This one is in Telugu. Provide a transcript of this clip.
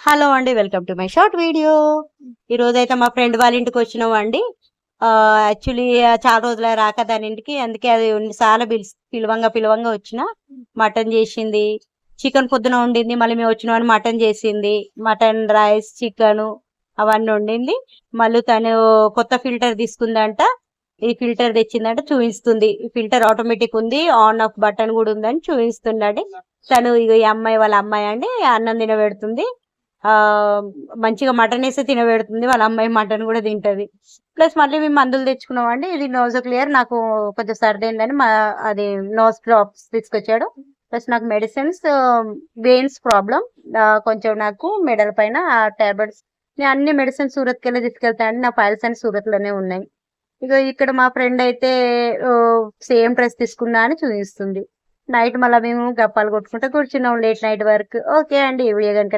హలో అండి, welcome to my short video. ఈ రోజైతే మా ఫ్రెండ్ వాళ్ళ ఇంటికి వచ్చినాం అండి. యాక్చువల్లీ చాలా రోజుల రాక దాని ఇంటికి, అందుకే అది చాలా పిలవంగా వచ్చిన. మటన్ చేసింది, చికెన్ పొద్దున వండింది, మళ్ళీ మేము వచ్చిన వాడిని మటన్ చేసింది. మటన్ రైస్ చికెన్ అవన్నీ వండింది. మళ్ళీ తను కొత్త ఫిల్టర్ తీసుకుందంట. ఈ ఫిల్టర్ తెచ్చిందంట, చూపిస్తుంది. ఈ ఫిల్టర్ ఆటోమేటిక్ ఉంది, ఆన్ ఆఫ్ బటన్ కూడా ఉందని చూపిస్తుందండి. తను ఈ అమ్మాయి వాళ్ళ అమ్మాయి అండి, అన్నం తినబెడుతుంది. మంచిగా మటన్ వేస్తే తినబెడుతుంది. వాళ్ళ అమ్మాయి మటన్ కూడా తింటది. ప్లస్ మళ్ళీ మేము మందులు తెచ్చుకున్నాం అండి. ఇది నోజో క్లియర్, నాకు కొంచెం సర్ది అయిందని అది నోస్ డ్రాప్స్ తీసుకొచ్చాడు. ప్లస్ నాకు మెడిసిన్స్, వెయిన్స్ ప్రాబ్లం కొంచెం, నాకు మెడల పైన టాబ్లెట్స్. నేను అన్ని మెడిసిన్స్ సూరత్కి వెళ్ళి తీసుకెళ్తానండి. నా ఫైల్స్ అన్ని సూరత్ లోనే ఉన్నాయి. ఇక ఇక్కడ మా ఫ్రెండ్ అయితే సేమ్ డ్రెస్ తీసుకున్నా అని చూపిస్తుంది. నైట్ మళ్ళీ మేము గప్పాలు కొట్టుకుంటూ కూర్చున్నాం లేట్ నైట్ వరకు. ఓకే అండి, ఈ వీడియో కనుక